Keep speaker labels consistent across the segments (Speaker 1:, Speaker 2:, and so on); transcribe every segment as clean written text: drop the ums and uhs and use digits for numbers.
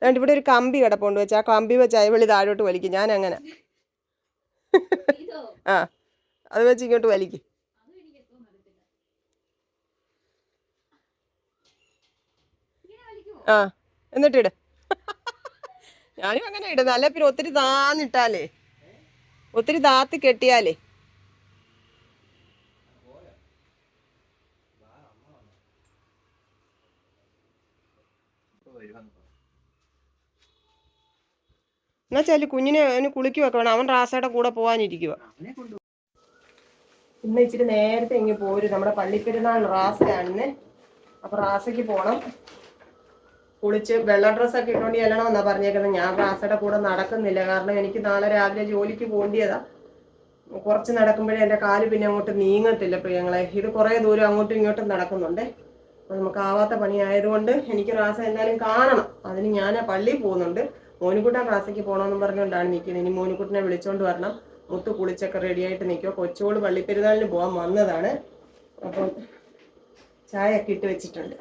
Speaker 1: അതുകൊണ്ട് ഇവിടെ ഒരു കമ്പി കിടപ്പുണ്ട് വെച്ച് ആ കമ്പി വെച്ച് അയവളി താഴോട്ട് വലിക്കും. ഞാൻ അങ്ങനെ ആ അത് വെച്ച് ഇങ്ങോട്ട് വലിക്കും. ആ എന്നിട്ടിട്. ഞാനും അങ്ങനെ ഇടുന്നത്. അല്ല പിന്നെ ഒത്തിരി താന്നിട്ടാലേ, ഒത്തിരി താത്തി കെട്ടിയാലേ. എന്നാ വെച്ചാൽ കുഞ്ഞിനെ അവന് കുളിക്കുവൊക്കെ വേണം. അവൻ റാസയുടെ കൂടെ പോകാനിരിക്കുക. ഇന്ന് ഇച്ചിരി നേരത്തെ ഇങ്ങ് പോരും. നമ്മുടെ പള്ളിപ്പെരുന്നാൾ റാസയാണെന്ന്. അപ്പൊ റാസയ്ക്ക് പോണം. കുളിച്ച് വെള്ള ഡ്രസ്സൊക്കെ ഇട്ടുകൊണ്ട് ചെല്ലണമെന്നാ പറഞ്ഞേക്കുന്നത്. ഞാൻ റാസയുടെ കൂടെ നടക്കുന്നില്ല. കാരണം എനിക്ക് നാളെ രാവിലെ ജോലിക്ക് പോകേണ്ടിയതാ. കുറച്ച് നടക്കുമ്പോഴേ എൻ്റെ കാല് പിന്നെ അങ്ങോട്ട് നീങ്ങത്തില്ല പ്രിയങ്ങളെ. ഇത് കുറേ ദൂരം അങ്ങോട്ടും ഇങ്ങോട്ടും നടക്കുന്നുണ്ട്. അപ്പോൾ നമുക്ക് ആവാത്ത പണിയായതുകൊണ്ട് എനിക്ക് റാസ എന്തായാലും കാണണം. അതിന് ഞാൻ പള്ളിയിൽ പോകുന്നുണ്ട്. മോനുകുട്ടൻ റാസയ്ക്ക് പോകണമെന്ന് പറഞ്ഞുകൊണ്ടാണ് നിൽക്കുന്നത്. ഇനി മോനുകുട്ടനെ വിളിച്ചോണ്ട് വരണം. മുത്ത് കുളിച്ചൊക്കെ റെഡിയായിട്ട് നിൽക്കുക. കൊച്ചുകോള് പള്ളിപ്പെരുന്നാളിന് പോകാൻ വന്നതാണ്. അപ്പം ചായയൊക്കെ ഇട്ട് വെച്ചിട്ടുണ്ട്.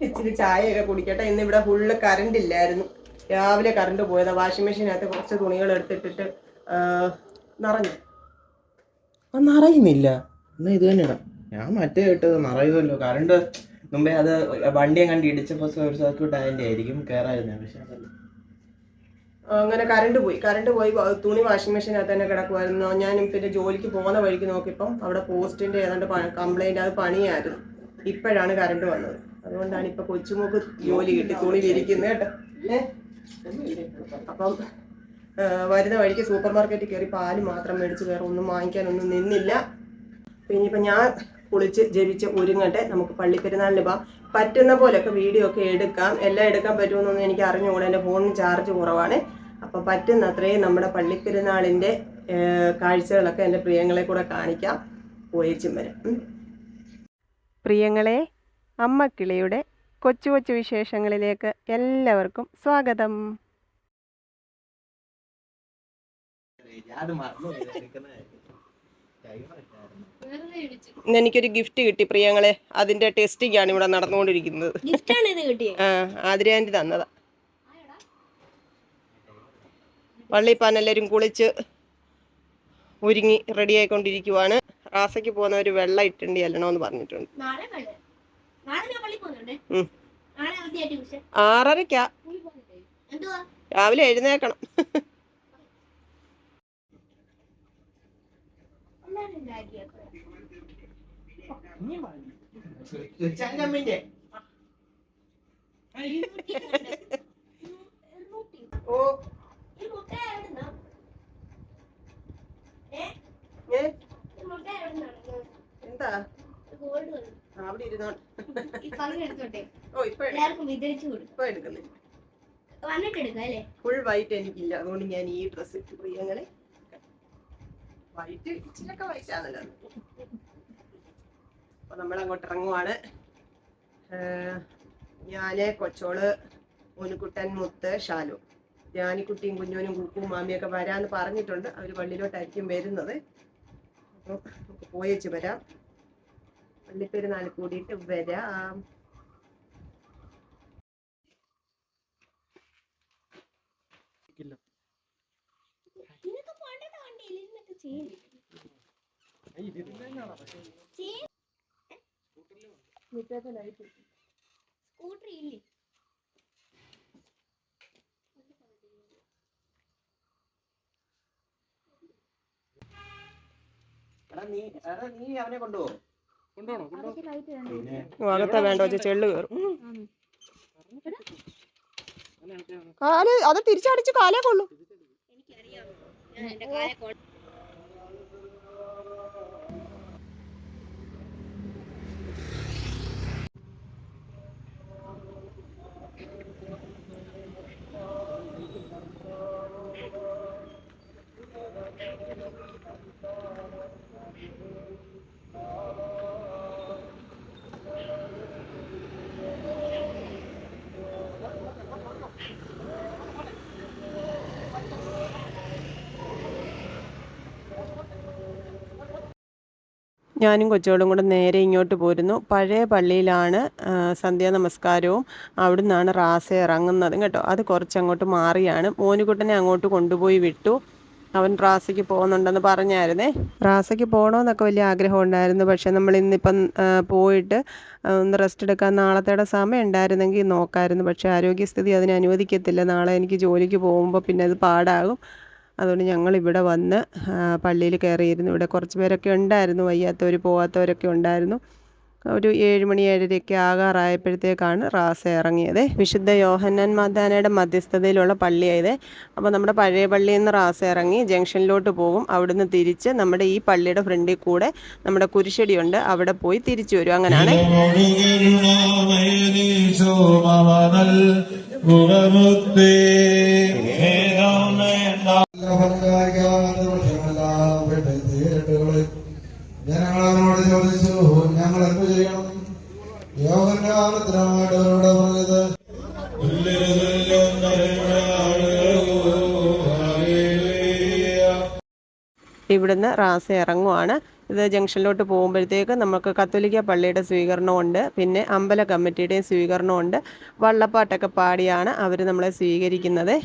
Speaker 1: ഇച്ചിരി ചായയൊക്കെ കുടിക്കട്ടെ. ഇന്ന് ഇവിടെ ഫുള്ള് കറണ്ട് ഇല്ലായിരുന്നു. രാവിലെ കറണ്ട് പോയതാ. വാഷിംഗ് മെഷീനകത്ത് കുറച്ച് തുണികൾ എടുത്തിട്ടിട്ട് നിറഞ്ഞു.
Speaker 2: നിറയുന്നില്ല. എന്നാ ഇത് തന്നെയാണ്. ഞാൻ മറ്റേ ഇട്ടത് നിറയുമല്ലോ. കറണ്ട് മുമ്പേ അത് വണ്ടിയെ കണ്ട് ഇടിച്ചപ്പോൾ ഒരു സർക്യൂട്ട് അതിൻ്റെ ആയിരിക്കും കയറായിരുന്നത്. പക്ഷെ അതല്ല,
Speaker 1: അങ്ങനെ കറണ്ട് പോയി തുണി വാഷിംഗ് മെഷീനകത്ത് തന്നെ കിടക്കുമായിരുന്നു. ഞാൻ പിന്നെ ജോലിക്ക് പോകുന്ന വഴിക്ക് നോക്കിയപ്പം അവിടെ പോസ്റ്റിന്റെ ഏതാണ്ട് കംപ്ലൈന്റ്, അത് പണിയായിരുന്നു. ഇപ്പോഴാണ് കറണ്ട് വന്നത്. അതുകൊണ്ടാണ് ഇപ്പൊ കൊച്ചുമോക്ക് ജോലി കിട്ടി തുണി വിരിക്കുന്നത് കേട്ടോ. അപ്പം വരുന്ന വഴിക്ക് സൂപ്പർ മാർക്കറ്റിൽ കയറി പാല് മാത്രം മേടിച്ച് വേറെ ഒന്നും വാങ്ങിക്കാനൊന്നും നിന്നില്ല. പിന്നെ ഇപ്പം ഞാൻ കുളിച്ച് ജപിച്ച് ഒരുങ്ങട്ടെ. നമുക്ക് പള്ളിപ്പെരുന്നാളിന് പോകാം. പറ്റുന്ന പോലെയൊക്കെ വീഡിയോ ഒക്കെ എടുക്കാം. എല്ലാം എടുക്കാൻ പറ്റുമെന്നൊന്നും എനിക്ക് അറിഞ്ഞുകൂടാ. എൻ്റെ ഫോണിന് ചാർജ് കുറവാണ്. അപ്പം പറ്റുന്ന അത്രയും നമ്മുടെ പള്ളിപ്പെരുന്നാളിൻ്റെ കാഴ്ചകളൊക്കെ എൻ്റെ പ്രിയങ്ങളെ കൂടെ കാണിക്കാം. പോയേച്ചും വരാം. പ്രിയങ്ങളെ, അമ്മക്കിളിയുടെ കൊച്ചു കൊച്ചു വിശേഷങ്ങളിലേക്ക് എല്ലാവർക്കും സ്വാഗതം. എനിക്കൊരു ഗിഫ്റ്റ് കിട്ടി പ്രിയങ്ങളെ. അതിന്റെ ടെസ്റ്റിംഗ് ആണ് ഇവിടെ നടന്നുകൊണ്ടിരിക്കുന്നത്. ആതിരാൻറ്റി തന്നതാ. പള്ളിപ്പാൻ എല്ലാവരും കുളിച്ച് ഒരുങ്ങി റെഡി ആയിക്കൊണ്ടിരിക്കുവാണ്. റാസയ്ക്ക് പോകുന്ന ഒരു വെള്ളം ഇട്ടുണ്ട് ചെല്ലണമെന്ന് പറഞ്ഞിട്ടുണ്ട്. 6:30 രാവിലെ എഴുന്നേക്കണം. ഓ എന്താ അവിടെ ഇരുന്നോ. ഓ ഇപ്പൊ എടുക്കുന്നില്ല. ഫുൾ വൈറ്റ് എനിക്കില്ല. അതുകൊണ്ട് ഞാൻ ഈ ഡ്രസ്സ് ഇട്ട് പ്രിയങ്ങളെ. വൈറ്റ് ഇച്ചിരൊക്കെ വൈറ്റാണല്ലോ. അപ്പൊ നമ്മളങ്ങോട്ട് ഇറങ്ങുവാണ്. ഞാന്, കൊച്ചോള്, മോനുകുട്ടൻ, മുത്ത്, ഷാലു, ജാനിക്കുട്ടിയും കുഞ്ഞോനും കുക്കും മാമിയൊക്കെ വരാന്ന് പറഞ്ഞിട്ടുണ്ട്. അവര് പള്ളിയിലോട്ടായിരിക്കും വരുന്നത്. അപ്പോൾ നമുക്ക് പോയേച്ച് വരാം. പള്ളിപ്പെരുന്നാൾ കൂടിയിട്ട് വരാം.
Speaker 2: നീ അവനെ കൊണ്ടുപോകും.
Speaker 1: അകത്താ വേണ്ട വെച്ച ചെള്ളു കയറും. കാല് അത് തിരിച്ചടിച്ച് കാലേ കൊള്ളു. ഞാനും കൊച്ചോളും കൂടെ നേരെ ഇങ്ങോട്ട് പോരുന്നു. പഴയ പള്ളിയിലാണ് സന്ധ്യാ നമസ്കാരവും അവിടെ നിന്നാണ് റാസ ഇറങ്ങുന്നതും കേട്ടോ. അത് കുറച്ചങ്ങോട്ട് മാറിയാണ്. മോനുകുട്ടനെ അങ്ങോട്ട് കൊണ്ടുപോയി വിട്ടു. അവൻ റാസയ്ക്ക് പോകുന്നുണ്ടെന്ന് പറഞ്ഞായിരുന്നേ. റാസയ്ക്ക് പോകണമെന്നൊക്കെ വലിയ ആഗ്രഹം ഉണ്ടായിരുന്നു. പക്ഷെ നമ്മൾ ഇന്നിപ്പം പോയിട്ട് ഒന്ന് റെസ്റ്റ് എടുക്കാൻ നാളത്തേടെ സമയം ഉണ്ടായിരുന്നെങ്കിൽ നോക്കാമായിരുന്നു. പക്ഷേ ആരോഗ്യസ്ഥിതി അതിന് അനുവദിക്കത്തില്ല. നാളെ എനിക്ക് ജോലിക്ക് പോകുമ്പോൾ പിന്നെ അത് പാടാകും. അതുകൊണ്ട് ഞങ്ങൾ ഇവിടെ വന്ന് പള്ളിയിൽ കയറിയിരുന്നു. ഇവിടെ കുറച്ച് പേരൊക്കെ ഉണ്ടായിരുന്നു, വയ്യാത്തവർ പോകാത്തവരൊക്കെ ഉണ്ടായിരുന്നു. ഒരു 7 മണി 7:30 ആകാറായപ്പോഴത്തേക്കാണ് റാസ ഇറങ്ങിയത്. വിശുദ്ധ യോഹന്നാൻ മാതാനയുടെ മധ്യസ്ഥതയിലുള്ള പള്ളിയായത്. അപ്പോൾ നമ്മുടെ പഴയ പള്ളിയിൽ നിന്ന് റാസ ഇറങ്ങി ജംഗ്ഷനിലോട്ട് പോകും. അവിടുന്ന് തിരിച്ച് നമ്മുടെ ഈ പള്ളിയുടെ ഫ്രണ്ടിൽ കൂടെ നമ്മുടെ കുരിശടിയുണ്ട്, അവിടെ പോയി തിരിച്ചു വരും. അങ്ങനെയാണ്.
Speaker 3: ജനങ്ങളോട് ചോദിച്ചു, ഞങ്ങൾ എന്ത് ചെയ്യണം? യോഗാനത്തിനായിട്ട് അവരോട് പറഞ്ഞത്,
Speaker 1: ഇവിടുന്ന് റാസ ഇറങ്ങുവാണ്. ഇത് ജംഗ്ഷനിലോട്ട് പോകുമ്പോഴത്തേക്ക് നമുക്ക് കത്തോലിക്ക പള്ളിയുടെ സ്വീകരണമുണ്ട്, പിന്നെ അമ്പല കമ്മിറ്റിയുടെയും സ്വീകരണമുണ്ട്. വള്ളപ്പാട്ടൊക്കെ പാടിയാണ് അവർ നമ്മളെ സ്വീകരിക്കുന്നത്.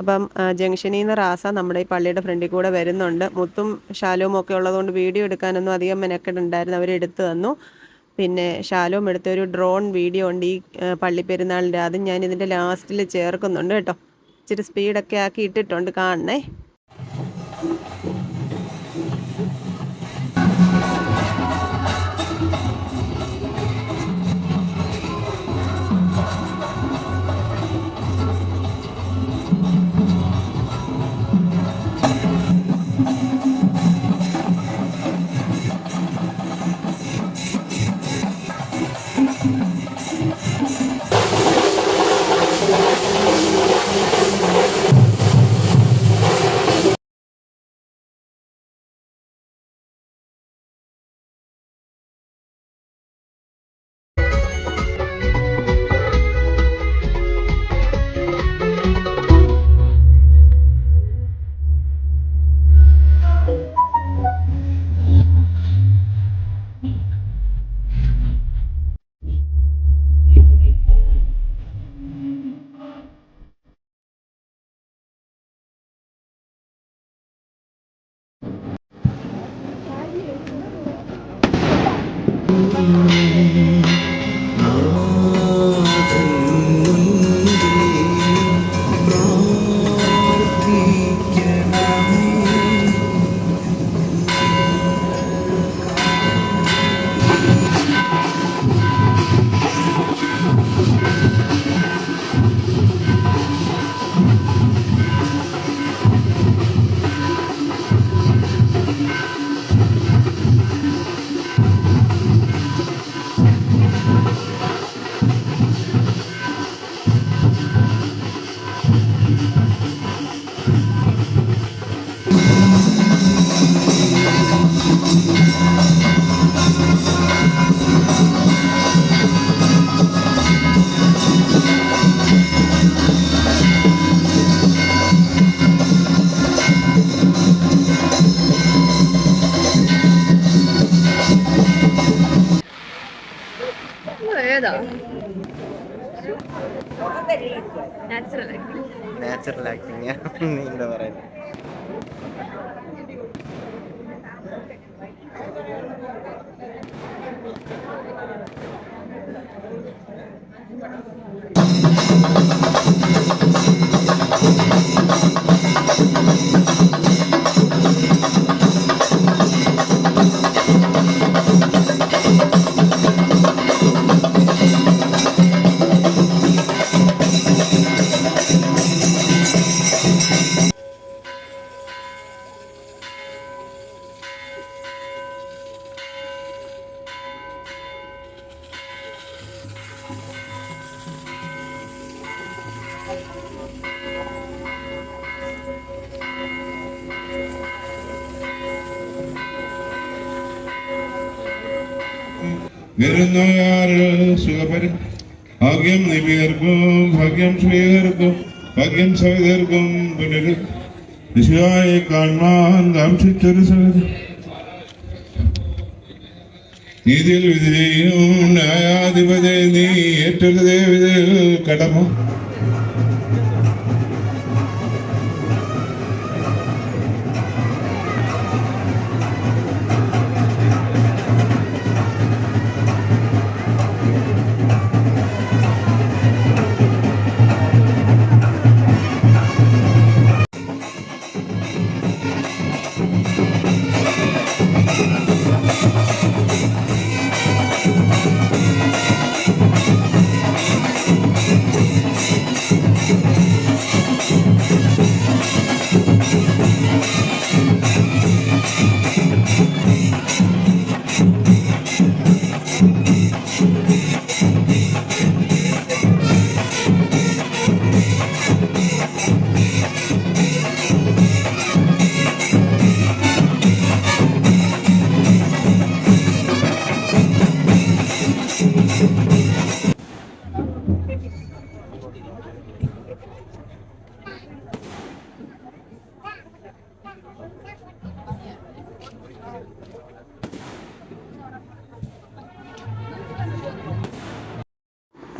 Speaker 1: അപ്പം ജംഗ്ഷനിൽ നിന്ന് റാസ നമ്മുടെ ഈ പള്ളിയുടെ ഫ്രണ്ടിൽ കൂടെ വരുന്നുണ്ട്. മുത്തും ശാലോം ഒക്കെ ഉള്ളതുകൊണ്ട് വീഡിയോ എടുക്കാനൊന്നും അധികം മെനക്കെടുണ്ടായിരുന്നു, അവരെടുത്തു തന്നു. പിന്നെ ശാലോം എടുത്ത ഒരു ഡ്രോൺ വീഡിയോ ഉണ്ട് ഈ പള്ളിപ്പെരുന്നാളിൻ്റെ, അതും ഞാൻ ഇതിൻ്റെ ലാസ്റ്റിൽ ചേർക്കുന്നുണ്ട് കേട്ടോ. ഇച്ചിരി സ്പീഡൊക്കെ ആക്കി ഇട്ടിട്ടുണ്ട്, കാണണേ.
Speaker 4: ഏതാ നാച്ചുറൽ
Speaker 2: നാച്ചുറൽ ആക്ടിങ് നീ എന്താ പറയുന്നത്?
Speaker 5: ഭാഗ്യം നിബിയർക്കും ഭാഗ്യം ശ്രീകർക്കും ഭാഗ്യം സവിതർക്കും ദിശയായി കാണാൻ കാക്ഷിച്ചൊരു സഹതി നീതിയിൽ വിധിയും ന്യായാധിപതി നീ ഏറ്റൊരു ദേവിതയിൽ കടമ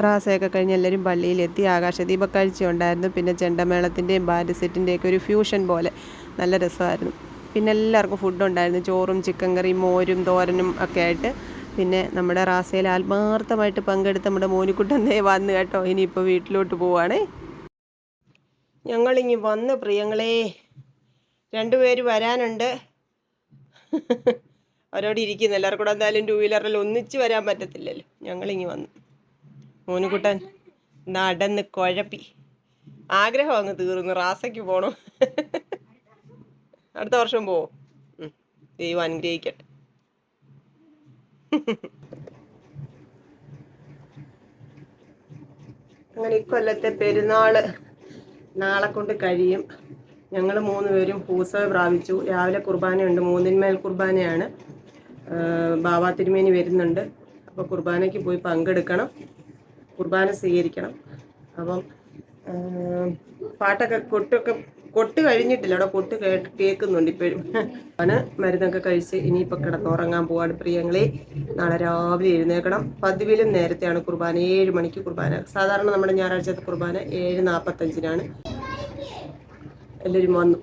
Speaker 1: റാസയൊക്കെ കഴിഞ്ഞ് എല്ലാവരും പള്ളിയിലെത്തി. ആകാശദീപ കാഴ്ച ഉണ്ടായിരുന്നു. പിന്നെ ചെണ്ടമേളത്തിൻ്റെയും ബാൻഡ് സെറ്റിൻ്റെയൊക്കെ ഒരു ഫ്യൂഷൻ പോലെ നല്ല രസമായിരുന്നു. പിന്നെ എല്ലാവർക്കും ഫുഡ് ഉണ്ടായിരുന്നു. ചോറും ചിക്കൻ കറിയും മോരും തോരനും ഒക്കെ ആയിട്ട്. പിന്നെ നമ്മുടെ റാസയിൽ ആത്മാർത്ഥമായിട്ട് പങ്കെടുത്ത് നമ്മുടെ മോനിക്കുട്ടൻ വന്ന് കേട്ടോ. ഇനിയിപ്പോൾ വീട്ടിലോട്ട് പോവുകയാണേ. ഞങ്ങളിങ്ങി വന്ന് പ്രിയങ്ങളെ, രണ്ടുപേര് വരാനുണ്ട്. അവരോട് ഇരിക്കുന്നു. എല്ലാവർക്കും കൂടെ എന്തായാലും 2 വീലറിൽ ഒന്നിച്ച് വരാൻ പറ്റത്തില്ലല്ലോ. ഞങ്ങളിങ്ങി വന്നു. മോനുകുട്ടൻ നടന്ന് കുഴപ്പി. ആഗ്രഹം അങ്ങ് തീർന്നു. റാസയ്ക്ക് പോകണം. അടുത്ത വർഷം പോവും. ദൈവം അനുഗ്രഹിക്കട്ടെ. അങ്ങനെ ഇക്കൊല്ലത്തെ പെരുന്നാള് നാളെ കൊണ്ട് കഴിയും. ഞങ്ങൾ 3 പേരും പൂസവ പ്രാപിച്ചു. രാവിലെ കുർബാനയുണ്ട്. 3 കുർബാനയാണ്. ബാബാ തിരുമേനി വരുന്നുണ്ട്. അപ്പോൾ കുർബാനയ്ക്ക് പോയി പങ്കെടുക്കണം. കുർബാന സ്വീകരിക്കണം. അപ്പം പാട്ടൊക്കെ കൊട്ട് കഴിഞ്ഞിട്ടില്ല. അവിടെ കൊട്ട് കേൾക്കുന്നുണ്ട് ഇപ്പോഴും. മരുന്നൊക്കെ കഴിച്ച് ഇനിയിപ്പോൾ കിടന്നുറങ്ങാൻ പോവാണ് പ്രിയങ്ങളെ. നാളെ രാവിലെ എഴുന്നേൽക്കണം. പതിവിലും നേരത്തെയാണ് കുർബാന. 7 മണിക്ക് കുർബാന. സാധാരണ നമ്മുടെ ഞായറാഴ്ചത്തെ കുർബാന 7:45-നാണ്. എല്ലാവരും വന്നു.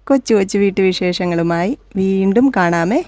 Speaker 1: കൊച്ചു കൊച്ചു വീട്ടുവിശേഷങ്ങളുമായി വീണ്ടും കാണാമേ.